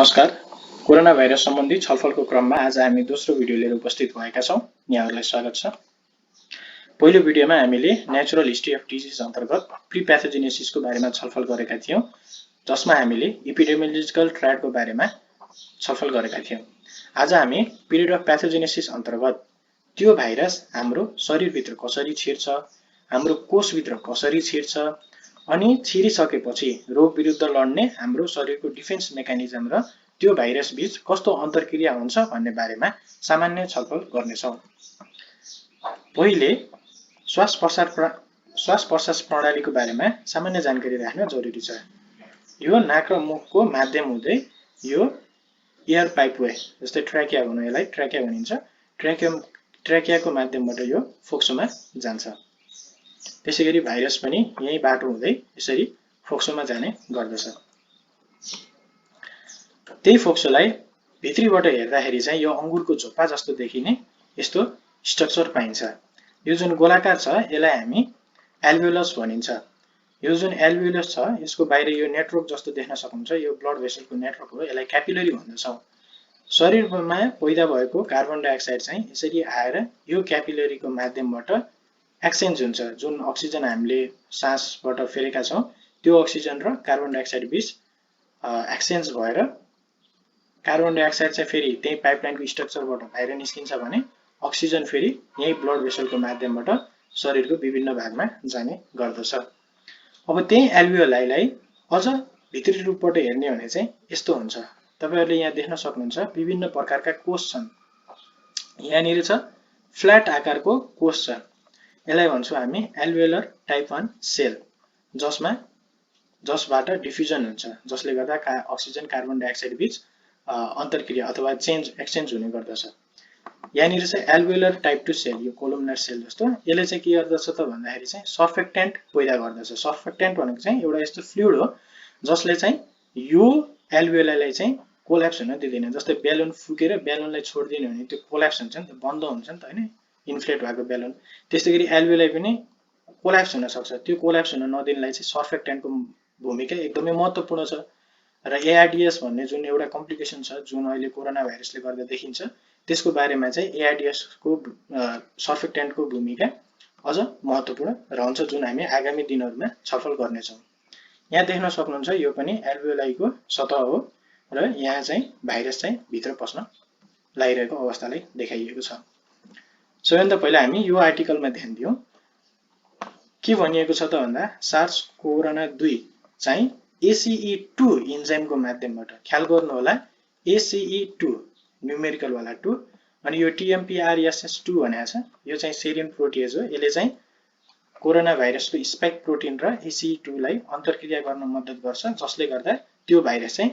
नमस्कार। Corona virus सम्बन्धी छलफलको क्रममा आज हामी दोस्रो भिडियो लिएर उपस्थित भएका छौं। यहाँहरूलाई स्वागत छ। पहिलो भिडियोमा हामीले नेचुरल हिस्ट्री अफ डिजिज अन्तर्गत प्रिप्याथोजेनेसिसको बारेमा छलफल गरेका थियौं, जसमा हामीले एपिडेमियोलोजिकल ट्र्याडको बारेमा छलफल गरेका थियौं। आज हामी पिरियड अफ प्याथोजेनेसिस अन्तर्गत त्यो भाइरस हाम्रो शरीरभित्र कसरी छिर्छ, हाम्रो कोषभित्र कसरी छिर्छ, अनि छिरिसकेपछि रोग विरुद्ध लड्ने हाम्रो शरीरको डिफेन्स मेकानिजम र त्यो भाइरस बीच कस्तो अन्तरक्रिया हुन्छ भन्ने बारेमा सामान्य छलफल गर्नेछौं। पहिले श्वास प्रश्वास प्रणालीको बारेमा सामान्य जानकारी राख्न जरुरी छ। यो नाक र मुखको माध्यम हुँदै यो एयर पाइपवे जस्तै ट्र्याकिया भनौँ, यसलाई ट्र्याकिया भनिन्छ, ट्र्याकियाको माध्यमबाट यो फोक्सोमा जान्छ। त्यसैगरी भाइरस पनि यही बाटो हुँदै यसरी फोक्सोमा जाने गर्दछ। त्यही फोक्सोलाई भित्रीबाट हेर्दाखेरि चाहिँ यो अंगुरको झोप्पा जस्तो देखिने यस्तो स्ट्रक्चर पाइन्छ। यो जुन गोलाकार छ यसलाई हामी एल्भियोलस भनिन्छ। यो जुन एल्भियोलस छ यसको बाहिर यो नेटवर्क जस्तो देख्न सक्नुहुन्छ, यो ब्लड भेसलको नेटवर्क हो, यसलाई क्यापिलरी भन्दछौं। शरीरमा पैदा भएको कार्बन डाइअक्साइड चाहिँ यसरी आएर यो क्यापिलरीको माध्यमबाट एक्सचेन्ज हुन्छ। जुन अक्सिजन हामीले सासबाट फेरेका छौं त्यो अक्सिजन र कार्बन डाइअक्साइड बीच एक्सचेन्ज भएर कार्बन डाइअक्साइड चाहिँ फेरि त्यही पाइपलाइनको स्ट्रक्चरबाट बाहिर निस्किन्छ भने अक्सिजन फेरि यही ब्लड भेसलको माध्यमबाट शरीरको विभिन्न भागमा जाने गर्दछ। अब त्यही एल्भियोलाईलाई अझ भित्री रूपबाट हेर्ने भने चाहिँ यस्तो हुन्छ। तपाईहरुले यहाँ देख्न सक्नुहुन्छ विभिन्न प्रकारका कोष छन्। यहाँनिर छ फ्ल्याट आकारको कोष छ। यसलाई भन्छौं हामी एल्भियोलर टाइप 1 सेल, जसबाट डिफ्युजन हुन्छ, जसले गर्दा अक्सिजन कार्बन डाइअक्साइड बीच अन्तरक्रिया अथवा एक्सचेन्ज हुने गर्दछ। यहाँनिर चाहिँ एल्भियोलर टाइप 2 सेल, यो कोलुमनर सेल जस्तो, यसले चाहिँ के गर्दछ त भन्दाखेरि चाहिँ सर्फेक्टेन्ट पैदा गर्दछ। सर्फेक्टेन्ट भनेको चाहिँ एउटा यस्तो फ्लुइड हो जसले चाहिँ यो एल्भियोलाईलाई चाहिँ कोल्याप्स हुन दिँदैन। जस्तै बेलुन फुकेर बेलुनलाई छोड्दिने भने त्यो कोल्याप्स हुन्छ नि त, बन्द हुन्छ नि त हैन, इन्फ्लेट भएको बेलुन। त्यसैगरी एल्भियोलाई पनि कोल्याप्स हुन सक्छ। त्यो कोल्याप्स हुन नदिनलाई चाहिँ सर्फेक्टेन्टको भूमिका एकदमै महत्त्वपूर्ण छ। र एआरडीएस भन्ने जुन एउटा कम्प्लिकेसन छ जुन अहिले कोरोना भाइरसले गर्दा देखिन्छ, त्यसको बारेमा चाहिँ एआरडीएस को सर्फेक्टेन्टको भूमिका अझ महत्त्वपूर्ण रहन्छ, जुन हामी आगामी दिनहरुमा छलफल गर्नेछौं। यहाँ देख्न सक्नुहुन्छ यो पनि एल्भियोलाईको सतह हो र यहाँ चाहिँ भाइरस चाहिँ भित्र पस्न लागिरहेको अवस्थालाई देखाइएको छ। सबैभन्दा पहिला हामी यो आर्टिकलमा ध्यान दियौं। के भनिएको छ त भन्दा सार्स कोरोना 2 चाहिँ ACE2 इन्जाइमको माध्यमबाट, ख्याल गर्नु होला ACE2 न्यूमेरिकल वाला 2 अनि यो TMPRSS2 भनेको छ, यो चाहिँ सेरिन प्रोटिएज हो। यसले चाहिँ कोरोना भाइरसको स्पाइक प्रोटिन र ACE2 लाई अन्तरक्रिया गर्न मद्दत गर्छ, जसले गर्दा त्यो भाइरस चाहिँ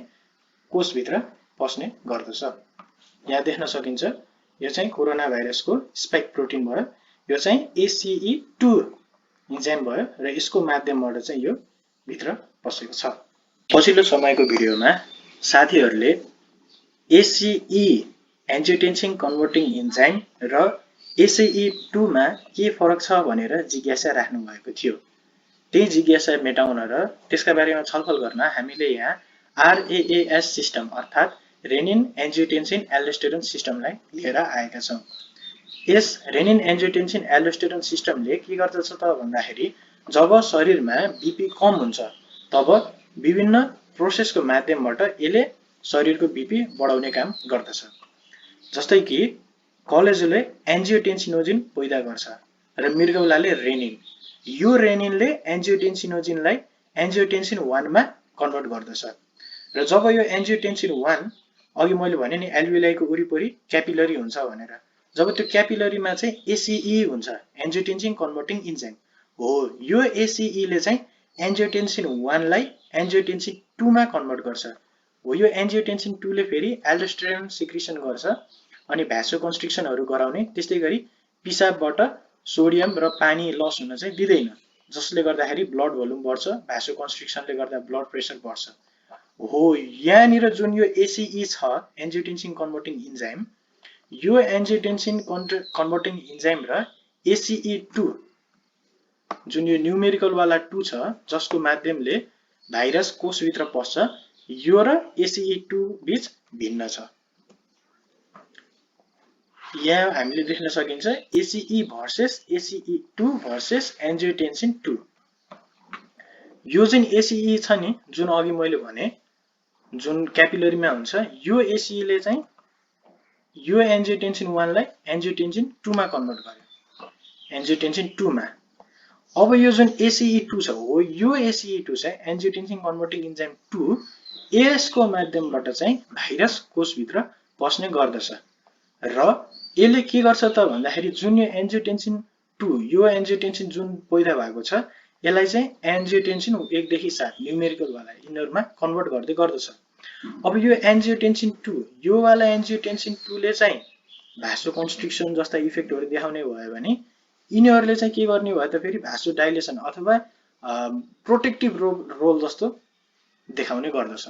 कोषभित्र पस्ने गर्दछ। यहाँ देख्न सकिन्छ यो चाहिँ कोरोना भाइरसको स्पाइक प्रोटिन भयो। यो चाहिँ ACE2 इन्जाइम भयो र यसको माध्यमबाट चाहिँ यो भित्र पसेको छ। पछिल्लो समयको भिडियोमा साथीहरुले ACE एन्जियोटेन्सिन कन्भर्टिङ इन्जाइम र ACE2 मा के फरक छ भनेर जिज्ञासा राख्नु भएको थियो। त्यही जिज्ञासा मेटाउन र त्यसका बारेमा छलफल गर्न हामीले यहाँ RAAS सिस्टम अर्थात रेनिन एन्जियोटेन्सिन एल्डोस्टेरोन सिस्टमलाई लिएर आएका छौं। यस रेनिन एन्जियोटेन्सिन एल्डोस्टेरोन सिस्टमले के गर्दछ त भन्दाखेरि जब शरीरमा बीपी कम हुन्छ तब विभिन्न प्रोसेसको माध्यमबाट यसले शरीरको बीपी बढाउने काम गर्दछ। जस्तै कि कलेजोले एन्जियोटेन्सिनोजिन पैदा गर्छ र मृगौलाले रेनिन। यो रेनिनले एन्जियोटेन्सिनोजिनलाई एन्जियोटेन्सिन 1 मा कन्भर्ट गर्दछ र जब यो एन्जियोटेन्सिन 1 अघि मैले भने नि एल्भियोलाईको वरिपरि क्यापिलरी हुन्छ भनेर, जब त्यो क्यापिलरीमा चाहिँ ACE हुन्छ, एन्जियोटेन्सिन कन्भर्टिङ इन्जाइम हो। यो ACE ले चाहिँ एन्जियोटेन्सिन 1 लाई एन्जियोटेन्सिन 2 मा कन्भर्ट गर्छ हो। यो एन्जियोटेन्सिन 2 ले फेरि एल्डोस्टेरोन सिक्रिसन गर्छ अनि भ्यासोकन्स्ट्रिक्सनहरु गराउने, त्यस्तै गरी पिसाबबाट सोडियम र पानी लस हुन चाहिँ दिदैन, जसले गर्दाखेरि ब्लड भोल्युम बढ्छ, भ्यासोकन्स्ट्रिक्सनले गर्दा ब्लड प्रेसर बढ्छ हो। यहाँनिर जुन यो ACE छ एन्जियोटेन्सिन कन्भर्टिङ इन्जाइम, यो एन्जियोटेन्सिन कन्भर्टिङ इन्जाइम र ACE2 जुन यो न्यूमेरिकल वाला 2 छ जसको माध्यमले भाइरस कोषभित्र पस्छ, यो र ACE2 बीच भिन्न छ। यहाँ हामीले देख्न सकिन्छ ACE भर्सेस ACE2 भर्सेस एन्जियोटेन्सिन 2। यो जुन ACE छ नि, जुन अघि मैले भने जुन क्यापिलरीमा हुन्छ, यो ACE ले चाहिँ यो एन्जियोटेन्सिन 1 लाई एन्जियोटेन्सिन 2 मा कन्भर्ट गर्यो, एन्जियोटेन्सिन 2 मा। अब यो जुन ACE2 छ हो, यो ACE2 चाहिँ एन्जियोटेन्सिन कन्भर्टिङ इन्जाइम 2 यसको माध्यमबाट चाहिँ भाइरस कोषभित्र पस्ने गर्दछ र यसले के गर्छ त भन्दाखेरि जुन यो एन्जियोटेन्सिन 2 यो एन्जियोटेन्सिन जुन पैदा भएको छ यसलाई चाहिँ एन्जियोटेन्सिन 1 देखि 7 न्युमेरिकल वाला यिनीहरुमा कन्भर्ट गर्दै गर्दछ। अब यो एन्जियोटेन्सिन 2 यो वाला एन्जियोटेन्सिन 2 ले चाहिँ भासोकन्स्ट्रिक्सन जस्ता इफेक्टहरु देखाउने भयो भने यिनीहरुले चाहिँ के गर्ने भयो त फेरि भासोडाइलेसन अथवा प्रोटेक्टिभ रोल जस्तो देखाउने गर्दछ।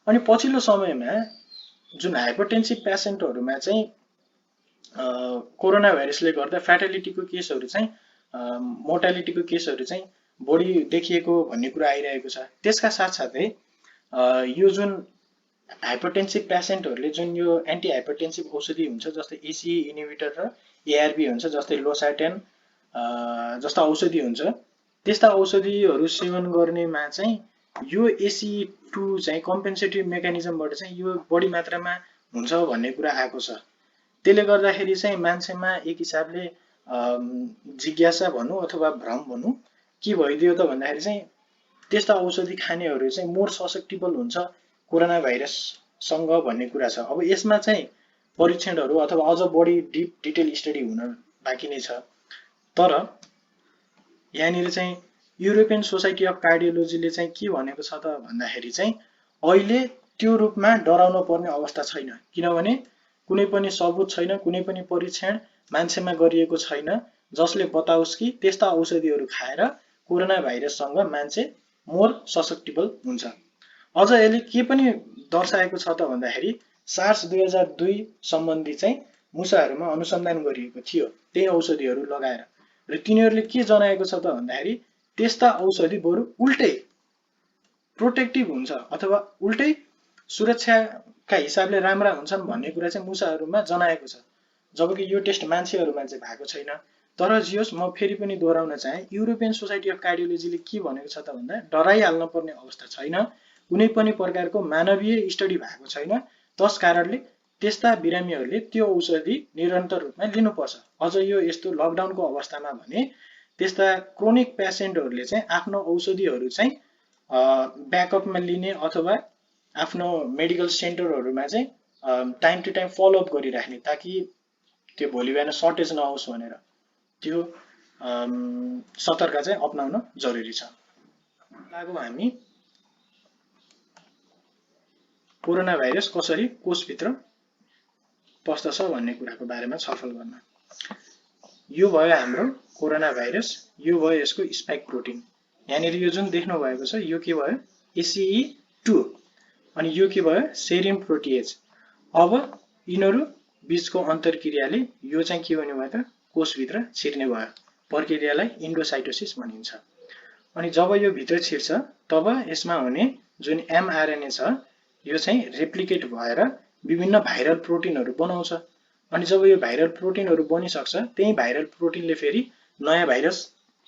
अनि पछिल्लो समयमा जुन हाइपरटेन्सिभ पेशेन्टहरुमा चाहिँ कोरोना भाइरसले गर्दा फ्याटालिटीको केसहरु चाहिँ मोर्टालिटीको केसहरु चाहिँ बढी देखिएको भन्ने कुरा आइरहेको छ। त्यसका साथसाथै यो जुन हाइपरटेन्सिभ पेशेन्टहरुले जुन यो एन्टी हाइपरटेन्सिभ औषधि हुन्छ जस्तै ACE इन्हिबिटर र ARB हुन्छ जस्तै लोसार्टेन जस्ता औषधि हुन्छ, त्यस्ता औषधिहरु सेवन गर्नेमा चाहिँ यो ACE2 चाहिँ कम्पेन्सेटरी मेकानिजमबाट चाहिँ यो बढी मात्रामा हुन्छ भन्ने कुरा आएको छ। त्यसले गर्दाखेरि चाहिँ मान्छेमा एक हिसाबले जिज्ञासा भनौं अथवा भ्रम भनौं के भइदियो त भन्दाखेरि चाहिँ त्यस्ता औषधि खानेहरु चाहिँ मोर ससेप्टेबल हुन्छ कोरोना भाइरस सँग भन्ने कुरा छ। अब यसमा चाहिँ परीक्षणहरु अथवा अझ बढी डीप डिटेल स्टडी हुन बाँकी नै छ। तर यहाँनिर चाहिँ युरोपियन सोसाइटी अफ कार्डियोलोजीले चाहिँ के भनेको छ त भन्दाखेरि चाहिँ अहिले त्यो रूपमा डराउन पर्ने अवस्था छैन, किनभने कुनै पनि सबुत छैन, कुनै पनि परीक्षण मान्छेमा गरिएको छैन जसले बताओस् कि त्यस्ता औषधिहरु खाएर कोरोना भाइरससँग मान्छे मोर ससेप्टेबल हुन्छ। अझ यसले के पनि दर्शाएको छ त भन्दाखेरि सार्स 2002 सम्बन्धी चाहिँ मुसाहरुमा अनुसन्धान गरिएको थियो त्यही औषधिहरु लगाएर र तिनीहरुले के जनाएको छ त भन्दाखेरि त्यस्ता औषधि बरु उल्टै प्रोटेक्टिभ हुन्छ अथवा उल्टै सुरक्षाका हिसाबले राम्रा हुन्छन् भन्ने कुरा चाहिँ मुसाहरुमा जनाएको छ, जबकि यो टेस्ट मान्छेहरुमा चाहिँ भएको छैन। तर जियोस् म फेरि पनि दोहोर्याउन चाहे युरोपियन सोसाइटी अफ कार्डियोलोजीले के भनेको छ त भन्दा डराइहाल्न पर्ने अवस्था छैन, कुनै पनि प्रकारको मानवीय स्टडी भएको छैन, त्यसकारणले त्यस्ता बिरामीहरुले त्यो औषधि निरन्तर रूपमा लिनुपर्छ। अझ यो यस्तो लकडाउनको अवस्थामा भने त्यस्ता क्रोनिक पेशेन्टहरुले चाहिँ आफ्नो औषधिहरु चाहिँ ब्याकअपमा लिने अथवा आफ्नो मेडिकल सेन्टरहरुमा चाहिँ टाइम टु टाइम फलोअप गरिराख्ने ताकि त्यो भोलि बिहान सर्टेज नहोस् भनेर त्यो सतर्कता चाहिँ अपनाउन जरुरी छ। लागौ हामी कोरोना भाइरस कसरी कोषभित्र पस्दछ भन्ने कुराको बारेमा छलफल गर्न। यो भयो हाम्रो कोरोना भाइरस, यो भयो यसको स्पाइक प्रोटिन। यहाँनिर यो जुन देख्नु भएको छ यो के भयो ACE2 अनि यो के भयो सेरिन प्रोटिएज। अब यिनीहरु बीचको अन्तरक्रियाले यो चाहिँ के हुने भयो त कोषभित्र छिर्ने भयो, प्रक्रियालाई इन्डोसाइटोसिस भनिन्छ। अनि जब यो भित्र छिर्छ तब यसमा हुने जुन mRNA छ यो चाहिँ रेप्लिकेट भएर विभिन्न भाइरल प्रोटिनहरु बनाउँछ। अनि जब यो भाइरल प्रोटिनहरु बनिसक्छ त्यही भाइरल प्रोटिनले फेरि नयाँ भाइरस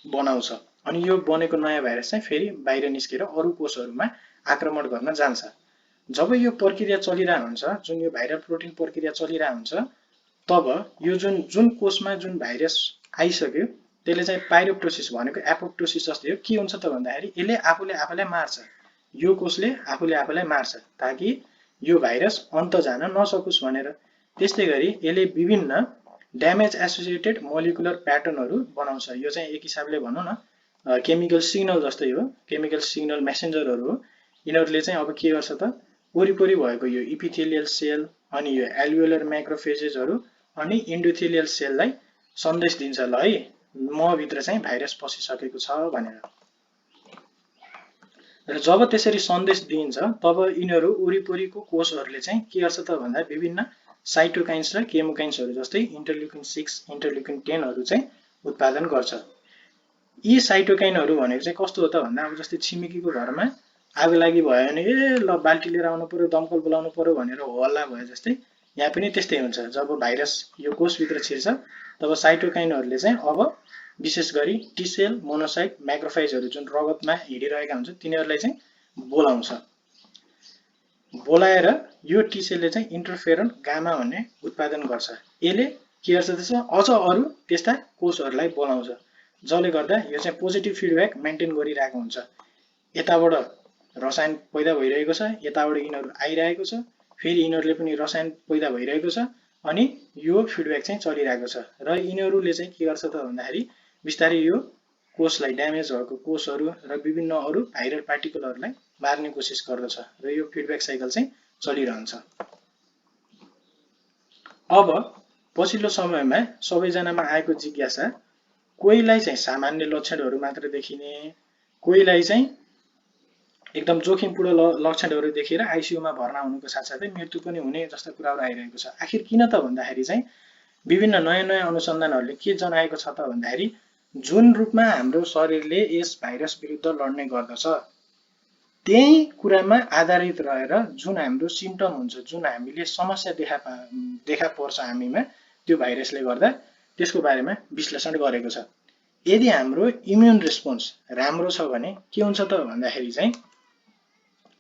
बनाउँछ अनि यो बनेको नयाँ भाइरस चाहिँ फेरि बाहिर निस्केर अरु कोषहरुमा आक्रमण गर्न जान्छ। जब यो प्रक्रिया चलिरहेको हुन्छ, जुन यो भाइरल प्रोटिन प्रक्रिया चलिरहेको हुन्छ, तब यो जुन कोषमा जुन भाइरस आइसक्यो त्यसले चाहिँ पाइरोप्टोसिस भनेको एपोप्टोसिस जस्तै हो। के हुन्छ त भन्दाखेरि यसले आफूले आफूलाई मार्छ, यो कोषले आफूले आफूलाई मार्छ ताकि यो भाइरस अन्त जान नसकोस् भनेर। त्यस्तै गरी यसले विभिन्न ड्यामेज एसोसिएटेड मोलिकुलर प्याटर्नहरु बनाउँछ। यो चाहिँ एक हिसाबले भनौं न केमिकल सिग्नल जस्तै हो, केमिकल सिग्नल मेसेन्जरहरु हो। यिनीहरुले चाहिँ अब के गर्छ त वरिपरि भएको यो इपिथेलियल सेल अनि यो एल्भियोलर म्याक्रोफेजेसहरु अनि इन्डोथेलियल सेललाई सन्देश दिन्छ ल है म भित्र चाहिँ भाइरस पसिसकेको छ भनेर। र जब त्यसरी सन्देश दिइन्छ तब यिनीहरु वरिपरिको कोषहरुले चाहिँ के गर्छ त भन्दा विभिन्न साइटोकाइन्स र केमोकाइन्सहरु जस्तै इन्टरल्युकिन 6 इन्टरल्युकिन 10 हरु चाहिँ उत्पादन गर्छ। यी साइटोकाइनहरु भनेको चाहिँ कस्तो हो त भन्दा अब जस्तै छिमेकीको घरमा आगो लागि भयो भने ल बाल्टी लिएर आउनु पर्यो, दमकल बोलाउनु पर्यो भनेर हो हल्ला भयो जस्तै यहाँ पनि त्यस्तै हुन्छ। जब भाइरस यो कोषभित्र छिर्छ तब साइटोकाइनहरूले चाहिँ अब विशेष गरी टी सेल, मोनोसाइट, म्याक्रोफेजहरू जुन रगतमा हिँडिरहेका हुन्छ तिनीहरूलाई चाहिँ बोलाउँछ। बोलाएर यो टी सेलले चाहिँ इन्टरफेरन गामा भन्ने उत्पादन गर्छ। यसले के गर्छ त्यसो अझ अरू त्यस्ता कोषहरूलाई बोलाउँछ, जसले गर्दा यो चाहिँ पोजिटिभ फिडब्याक मेन्टेन गरिरहेको हुन्छ। यताबाट रसायन पैदा भइरहेको छ, यताबाट यिनीहरू आइरहेको छ, फेरि यिनीहरूले पनि रसायन पैदा भइरहेको छ, अनि यो फिडब्याक चाहिँ चलिरहेको छ। र यिनीहरूले चाहिँ के गर्छ त भन्दाखेरि बिस्तारै यो कोषलाई, ड्यामेज भएको कोषहरू र विभिन्न अरू भाइरल पार्टिकलहरूलाई मार्ने कोसिस गर्दछ र यो फिडब्याक साइकल चाहिँ चलिरहन्छ। अब पछिल्लो समयमा सबैजनामा आएको जिज्ञासा, कोहीलाई चाहिँ सामान्य लक्षणहरू मात्र देखिने, कोहीलाई चाहिँ एकदम जोखिमपूर्ण लक्षणहरू देखेर आइसियुमा भर्ना हुनुको साथसाथै मृत्यु पनि हुने जस्ता कुराहरू आइरहेको छ। आखिर किन त भन्दाखेरि चाहिँ विभिन्न नयाँ नयाँ अनुसन्धानहरूले के जनाएको छ त भन्दाखेरि जुन रूपमा हाम्रो शरीरले यस भाइरस विरुद्ध लड्ने गर्दछ त्यही कुरामा आधारित रहेर जुन हाम्रो सिम्पटम हुन्छ, जुन हामीले समस्या देखा पर्छ हामीमा त्यो भाइरसले गर्दा, त्यसको बारेमा विश्लेषण गरेको छ। यदि हाम्रो इम्युन रेस्पोन्स राम्रो छ भने के हुन्छ त भन्दाखेरि चाहिँ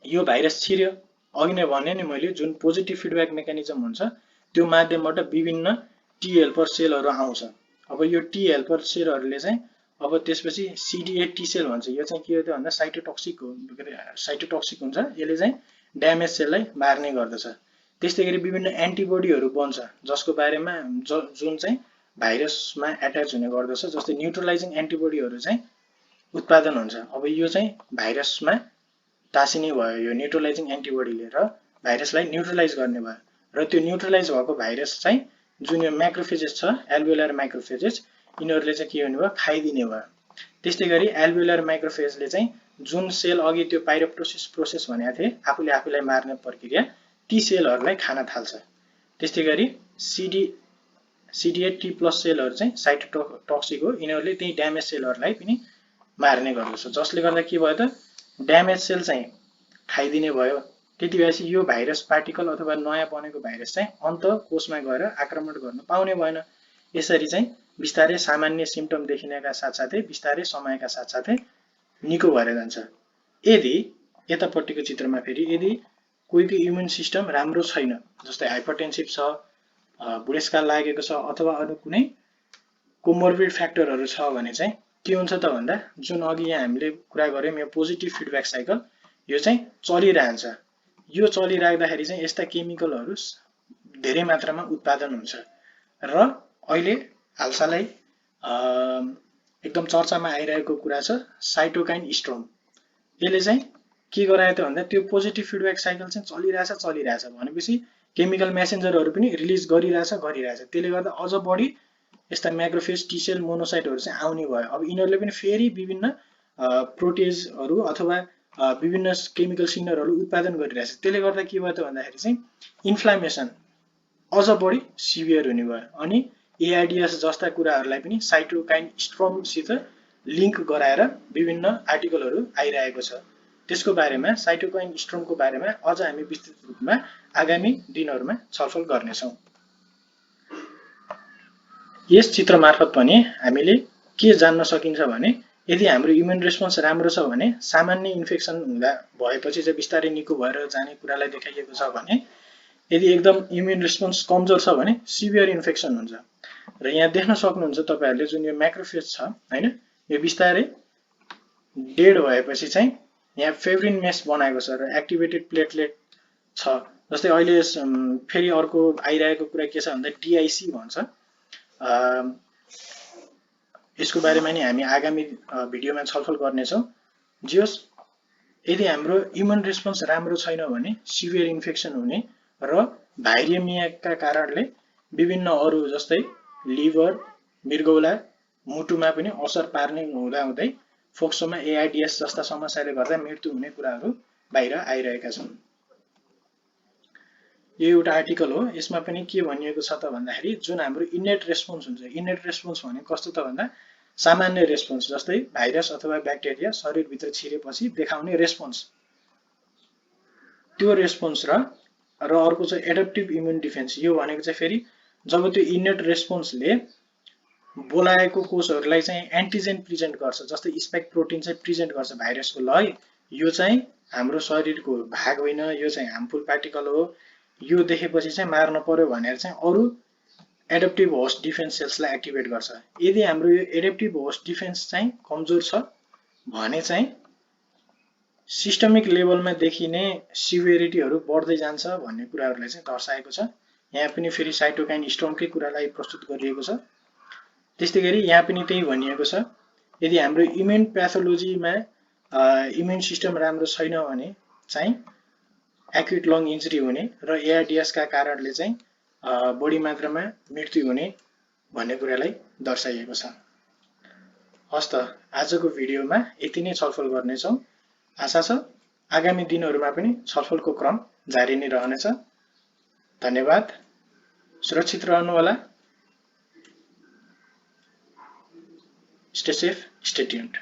यो भाइरस छिर्यो, अघि नै भने नि मैले जुन पोजिटिभ फिडब्याक मेकानिजम हुन्छ त्यो माध्यमबाट विभिन्न टी हेल्पर सेलहरू आउँछ। अब यो टी हेल्पर सेलहरूले चाहिँ अब त्यसपछि CD8 टी सेल भन्छ, यो चाहिँ के हो त भन्दा साइटोटक्सिक हुन्छ। यसले चाहिँ ड्यामेज सेललाई मार्ने गर्दछ। त्यस्तै गरी विभिन्न एन्टिबडीहरू बन्छ जसको बारेमा जुन चाहिँ भाइरसमा एट्याच हुने गर्दछ, जस्तै न्युट्रलाइजिङ एन्टिबडीहरू चाहिँ उत्पादन हुन्छ। अब यो चाहिँ भाइरसमा टाँसिने भयो यो न्युट्रलाइजिङ एन्टिबडीले र भाइरसलाई न्युट्रलाइज गर्ने भयो, र त्यो न्युट्रलाइज भएको भाइरस चाहिँ जुन यो म्याक्रोफेजेस छ, एल्भेओलर माइक्रोफेजेस, यिनीहरूले चाहिँ के हुने भयो, खाइदिने भयो। त्यस्तै गरी एल्भेओलर माइक्रोफेजले चाहिँ जुन सेल अघि त्यो पाइरोप्टोसिस प्रोसेस भनेको थिए, आफूले आफूलाई मार्ने प्रक्रिया, ती सेलहरूलाई खान थाल्छ। त्यस्तै गरी CD8 टी प्लस सेलहरू चाहिँ साइटोटक्सिक हो, यिनीहरूले त्यही ड्यामेज सेलहरूलाई पनि मार्ने गर्दछ, जसले गर्दा के भयो त ड्यामेज सेल चाहिँ खाइदिने भयो। त्यति भएपछि यो भाइरस पार्टिकल अथवा नयाँ बनेको भाइरस चाहिँ अन्त कोषमा गएर आक्रमण गर्न पाउने भएन। यसरी चाहिँ बिस्तारै सामान्य सिम्पटम देखिनेका साथसाथै बिस्तारै समयका साथसाथै निको भएर जान्छ। यदि यतापट्टिको चित्रमा फेरि यदि कोहीको इम्युन सिस्टम राम्रो छैन, जस्तै हाइपरटेन्सिभ छ, बुढेसकाल लागेको छ, अथवा अरू कुनै कोमोर्बिड फ्याक्टरहरू छ भने चाहिँ के हुन्छ त भन्दा जुन अघि यहाँ हामीले कुरा गऱ्यौँ यो पोजिटिभ फिडब्याक साइकल, यो चाहिँ चलिरहन्छ। यो चलिराख्दाखेरि चाहिँ यस्ता केमिकलहरू धेरै मात्रामा उत्पादन हुन्छ र अहिले हालसालै एकदम चर्चामा आइरहेको कुरा छ साइटोकाइन स्टर्म। यसले चाहिँ के गरायो त भन्दा त्यो पोजिटिभ फिडब्याक साइकल चाहिँ चलिरहेछ भनेपछि केमिकल मेसेन्जरहरू पनि रिलिज गरिरहेछ। त्यसले गर्दा अझ बढी यस्ता म्याक्रोफेज, टी सेल, मोनोसाइटहरू चाहिँ आउने भयो। अब यिनीहरूले पनि फेरि विभिन्न प्रोटेजहरू अथवा विभिन्न केमिकल सिग्नलहरू उत्पादन गरिरहेछ। त्यसले गर्दा के भयो त भन्दाखेरि चाहिँ इन्फ्लामेसन अझ बढी सिभियर हुने भयो। अनि एआइडिएस जस्ता कुराहरूलाई पनि साइटोकाइन स्टर्मसित लिङ्क गराएर विभिन्न आर्टिकलहरू आइरहेको छ। त्यसको बारेमा, साइटोकाइन स्टर्मको बारेमा अझ हामी विस्तृत रूपमा आगामी दिनहरूमा छलफल गर्नेछौँ। यस चित्र मार्फत पनि हामीले के जान्न सकिन्छ भने यदि हाम्रो इम्युन रेस्पोन्स राम्रो छ भने सामान्य इन्फेक्सन हुँदा भएपछि चाहिँ बिस्तारै निको भएर जाने कुरालाई देखाइएको छ भने यदि एकदम इम्युन रेस्पोन्स कमजोर छ भने सिभियर इन्फेक्सन हुन्छ। र यहाँ देख्न सक्नुहुन्छ तपाईहरुले जुन यो म्याक्रोफेज छ हैन, यो बिस्तारै डेड भएपछि चाहिँ यहाँ फेब्रिन मेस बनाएको छ र एक्टिभेटेड प्लेटलेट छ। जस्तै अहिले फेरि अर्को आइरहेको कुरा के छ भन्दा DIC भन्छ। यसको बारेमा नि हामी आगामी भिडियोमा छलफल गर्नेछौँ। जियोस्, यदि हाम्रो इम्युन रेस्पोन्स राम्रो छैन भने सिभियर इन्फेक्सन हुने र भाइरेमियाका कारणले विभिन्न अरू जस्तै लिभर, मृगौला, मुटुमा पनि असर पार्ने हुँदाहुँदै फोक्सोमा एआइडिएस जस्ता समस्याले गर्दा मृत्यु हुने कुराहरू बाहिर आइरहेका छन्। यो एउटा आर्टिकल हो। यसमा पनि के भनिएको छ त भन्दाखेरि जुन हाम्रो इनेट रेस्पोन्स हुन्छ, इनेट रेस्पोन्स भने कस्तो त भन्दा सामान्य रेस्पोन्स, जस्तै भाइरस अथवा ब्याक्टेरिया शरीरभित्र छिरेपछि देखाउने रेस्पोन्स, त्यो रेस्पोन्स र अर्को चाहिँ एडप्टिभ इम्युन डिफेन्स। यो भनेको चाहिँ फेरि जब त्यो इनेट रेस्पोन्सले बोलाएको कोषहरूलाई चाहिँ एन्टिजेन प्रेजेन्ट गर्छ, जस्तै स्पाइक प्रोटिन चाहिँ प्रेजेन्ट गर्छ भाइरसको, ल है यो चाहिँ हाम्रो शरीरको भाग होइन, यो चाहिँ हार्मफुल पार्टिकल हो, यो देखेपछि चाहिँ मार्न पर्यो भनेर चाहिँ अरू एडप्टिभ होस्ट डिफेन्स सेल्सलाई एक्टिभेट गर्छ। यदि हाम्रो यो एडप्टिभ होस्ट डिफेन्स चाहिँ कमजोर छ भने चाहिँ सिस्टमिक लेभलमा देखिने सिभियरिटीहरू बढ्दै जान्छ भन्ने कुराहरूलाई चाहिँ दर्शाएको छ। यहाँ पनि फेरि साइटोकाइन स्टर्मकै कुरालाई प्रस्तुत गरिएको छ। त्यस्तै गरी यहाँ पनि त्यही भनिएको छ, यदि हाम्रो इम्युन प्याथोलोजीमा इम्युन सिस्टम राम्रो छैन भने चाहिँ एक्युट लङ इन्जुरी हुने र एआरडिएसका कारणले चाहिँ बढी मात्रामा मृत्यु हुने भन्ने कुरालाई दर्शाइएको छ। हस् त, आजको भिडियोमा यति नै छलफल गर्नेछौँ। आशा छ आगामी दिनहरूमा पनि छलफलको क्रम जारी नै रहनेछ। धन्यवाद, सुरक्षित रहनुहोला। Stay safe, stay tuned.